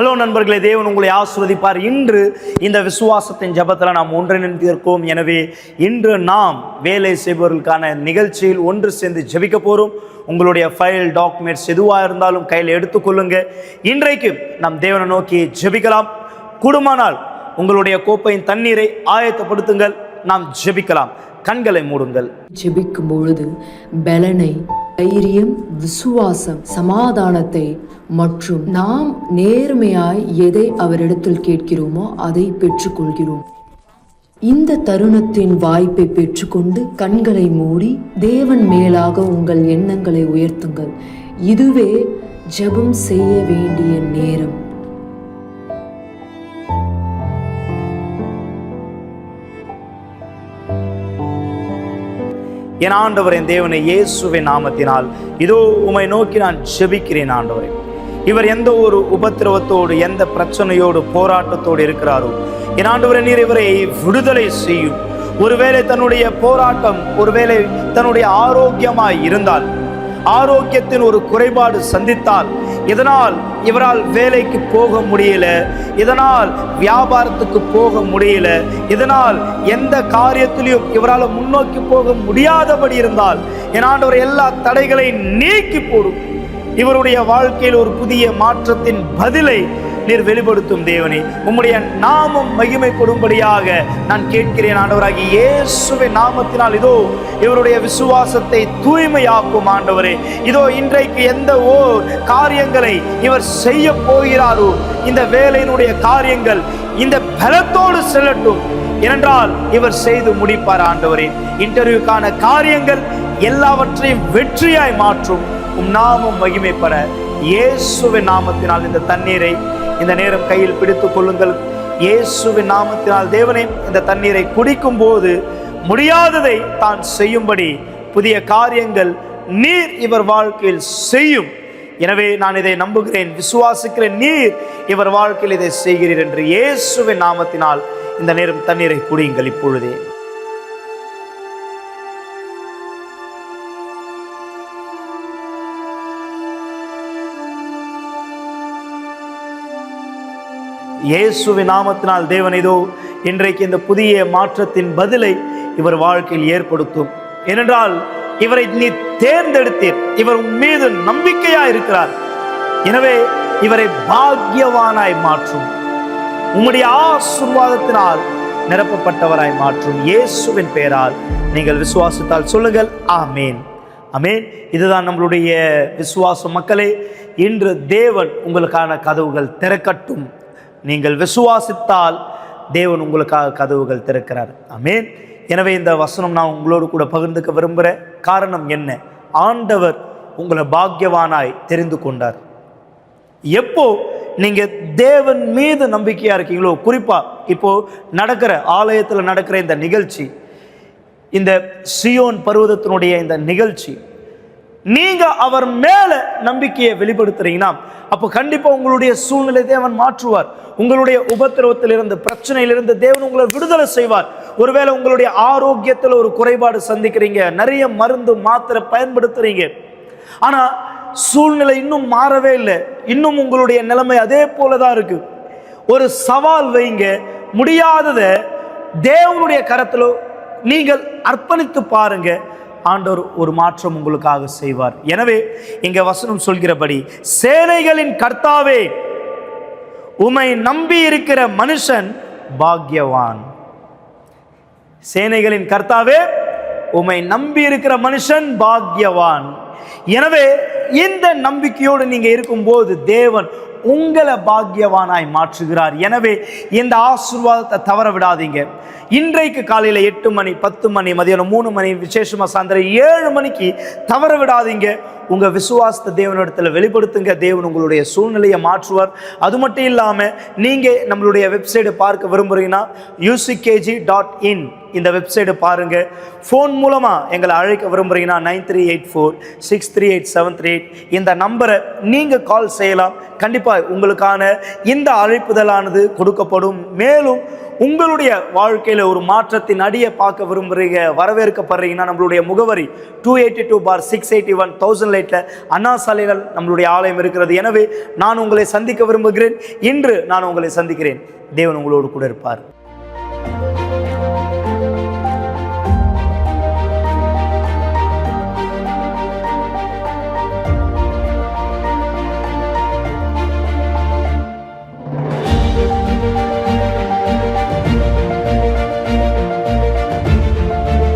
Hello நண்பர்களே, தேவன் உங்களை ஆசீர்வதிப்பார். இன்று இந்த விசுவாசத்தின் ஜெபத்தில் நாம் ஒன்றிணைந்திருக்கோம். எனவே இன்று நாம் வேலை செய்பவர்களுக்கான நிகழ்ச்சியில் ஒன்று சேர்ந்து ஜெபிக்க போகிறோம். உங்களுடைய ஃபைல் டாக்குமெண்ட்ஸ் எதுவாக இருந்தாலும் கையில் எடுத்துக்கொள்ளுங்க. இன்றைக்கு நாம் தேவனை நோக்கி ஜெபிக்கலாம். கூடுமானால் உங்களுடைய கோப்பையின் தண்ணீரை ஆயத்தப்படுத்துங்கள். நாம் ஜெபிக்கலாம். கண்களை மூடுங்கள். ஜெபிக்கும் பொழுது பலனை, தைரியம், விசுவாசம், சமாதானத்தை மற்றும் நாம் நேர்மையாய் எதை அவரிடத்தில் கேட்கிறோமோ அதை பெற்றுக்கொள்கிறோம். இந்த தருணத்தின் வாய்ப்பை பெற்றுக்கொண்டு கண்களை மூடி தேவன் மேலாக உங்கள் எண்ணங்களை உயர்த்துங்கள். இதுவே ஜெபம் செய்ய வேண்டிய நேரம். என் ஆண்டவர், என் தேவனை, இயேசுவின் நாமத்தினால் இதோ உம்மை நோக்கி நான் ஜெபிக்கிறேன். ஆண்டவரே, இவர் எந்த ஒரு உபத்திரவத்தோடு, எந்த பிரச்சனையோடு, போராட்டத்தோடு இருக்கிறாரோ, என் ஆண்டவரே, நீர் இவரை விடுதலை செய்யும். ஒருவேளை தன்னுடைய போராட்டம், ஒருவேளை தன்னுடைய ஆரோக்கியமாய் இருந்தால், ஆரோக்கியத்தின் ஒரு குறைபாடு சந்தித்தால், இதனால் இவரால் வேலைக்கு போக முடியல, இதனால் வியாபாரத்துக்கு போக முடியல, இதனால் எந்த காரியத்திலையும் இவரால் முன்னோக்கி போக முடியாதபடி இருந்தால், என் ஆண்டவர் எல்லா தடைகளை நீக்கி போடும். இவருடைய வாழ்க்கையில் ஒரு புதிய மாற்றத்தின் பதிலை நீர் வெளிப்படுத்தும் தேவனே. உம்முடைய நாமம் மகிமைப்படும்படியாக நான் கேட்கிறேன். ஆண்டவராகிய இயேசுவின் நாமத்தினால் இதோ இவருடைய விசுவாசத்தை தூய்மையாக்கும். ஆண்டவரே, இதோ இன்றைக்கு எந்த காரியங்களை இவர் செய்ய போகிறாரோ, இந்த வேலையினுடைய காரியங்கள் இந்த பலத்தோடு செல்லட்டும். ஏனென்றால் இவர் செய்து முடிப்பார். ஆண்டவரே, இன்டர்வியூக்கான காரியங்கள் எல்லாவற்றையும் வெற்றியாய் மாற்றும். உம் நாமம் மகிமைப்பட இயேசுவின் நாமத்தினால் இந்த தண்ணீரை இந்த நேரம் கையில் பிடித்துக் கொள்ளுங்கள். இயேசுவின் நாமத்தினால் தேவனே, இந்த தண்ணீரை குடிக்கும் போது முடியாததை தான் செய்யும்படி புதிய காரியங்கள் நீர் இவர் வாழ்க்கையில் செய்யும். எனவே நான் இதை நம்புகிறேன், விசுவாசிக்கிறேன். நீர் இவர் வாழ்க்கையில் இதை செய்கிறீர் என்று இயேசுவின் நாமத்தினால் இந்த நேரம் தண்ணீரை குடியுங்கள் இப்பொழுதே. இயேசுவின் நாமத்தினால் தேவன் இதோ இன்றைக்கு இந்த புதிய மாற்றத்தின் பதிலை இவர் வாழ்க்கையில் ஏற்படுத்தும். ஏனென்றால் இவரை நீ தேர்ந்தெடுத்தீர். இவர் மீது நம்பிக்கையா இருக்கிறார். எனவே இவரை பாக்கியவானாய் மாற்றும். உம்முடைய ஆசீர்வாதத்தினால் நிரப்பப்பட்டவராய் மாற்றும். இயேசுவின் பெயரால் நீங்கள் விசுவாசத்தால் சொல்லுங்கள், ஆமேன், ஆமேன். இதுதான் நம்மளுடைய விசுவாசம். மக்களே, இன்று தேவன் உங்களுக்கான கதவுகள் திறக்கட்டும். நீங்கள் விசுவாசித்தால் தேவன் உங்களுக்காக கதவுகள் திறக்கிறார். ஆமென். எனவே இந்த வசனம் நான் உங்களோடு கூட பகிர்ந்துக்க விரும்புகிறேன். காரணம் என்ன? ஆண்டவர் உங்களை பாக்கியவானாய் தெரிந்து கொண்டார். எப்போ நீங்க தேவன் மீது நம்பிக்கையா இருக்கீங்களோ, குறிப்பா இப்போ நடக்கிற ஆலயத்தில் நடக்கிற இந்த நிகழ்ச்சி, இந்த சியோன் பர்வதத்தினுடைய இந்த நிகழ்ச்சி, நீங்க அவர் மேல நம்பிக்கையை வெளிப்படுத்துறீங்கன்னா அப்போ கண்டிப்பா உங்களுடைய சூழ்நிலை தேவன் மாற்றுவார். உங்களுடைய உபத்திரவத்திலிருந்து, பிரச்சனையிலிருந்து தேவன் உங்களை விடுதலை செய்வார். ஒருவேளை உங்களுடைய ஆரோக்கியத்தில் ஒரு குறைபாடு சந்திக்கிறீங்க, நிறைய மருந்து மாத்திரை பயன்படுத்துறீங்க, ஆனா சூழ்நிலை இன்னும் மாறவே இல்லை, இன்னும் உங்களுடைய நிலைமை அதே போலதான் இருக்கு. ஒரு சவால் வைங்க. முடியாதத தேவனுடைய கரத்துல நீங்கள் அர்ப்பணித்து பாருங்க. ஆண்டவர் ஒரு மாற்றம் உங்களுக்காக செய்வார். எனவே இங்க வசனம் சொல்கிறபடி, சேனைகளின் கர்த்தாவே, உம்மை நம்பி இருக்கிற மனுஷன் பாக்கியவான். சேனைகளின் கர்த்தாவே, உம்மை நம்பி இருக்கிற மனுஷன் பாக்கியவான். எனவே இந்த நம்பிக்கையோடு நீங்க இருக்கும்போது தேவன் உங்களை பாக்கியவானாய் மாற்றுகிறார். எனவே இந்த ஆசீர்வாதத்தை தவற விடாதீங்க. இன்றைக்கு காலையில் 8 மணி, 10 மணி, மதியானம் 3 மணி, விசேஷமா சாயந்தரம் 7 மணிக்கு தவற விடாதீங்க. உங்க விசுவாசத்தை தேவனிடத்தில் வெளிப்படுத்துங்க. தேவன் உங்களுடைய சூழ்நிலையை மாற்றுவார். அது மட்டும் இல்லாம நீங்க நம்மளுடைய வெப்சைட்டை பார்க்க விரும்புறீங்கன்னா uckg.in இந்த வெப்சைட்டை பாருங்க. ஃபோன் மூலமா எங்களை அழைக்க விரும்புறீங்கன்னா 9384638738 இந்த நம்பரை நீங்க கால் செய்யலாம். கண்டிப்பா உங்களுக்கான இந்த அழைப்புதலானது கொடுக்கப்படும். மேலும் உங்களுடைய வாழ்க்கையில் ஒரு மாற்றத்தின் அடியை பார்க்க விரும்புகிறீங்க, வரவேற்கப்படுறீங்கன்னா நம்மளுடைய முகவரி 282/681 1000 லைட்டில் அண்ணா சாலையில் நம்மளுடைய ஆலயம் இருக்கிறது. எனவே நான் உங்களை சந்திக்க விரும்புகிறேன். இன்று நான் உங்களை சந்திக்கிறேன். தேவன் உங்களோடு கூட இருப்பார்.